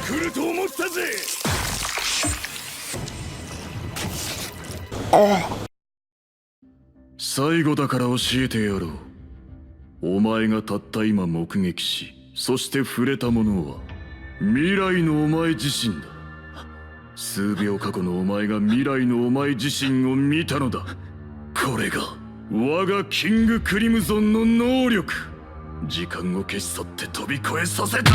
来ると思ったぜ。最後だから教えてやろう。お前がたった今目撃し、そして触れたものは未来のお前自身だ。数秒過去のお前が未来のお前自身を見たのだ。これが我がキングクリムゾンの能力。時間を消し去って飛び越えさせた。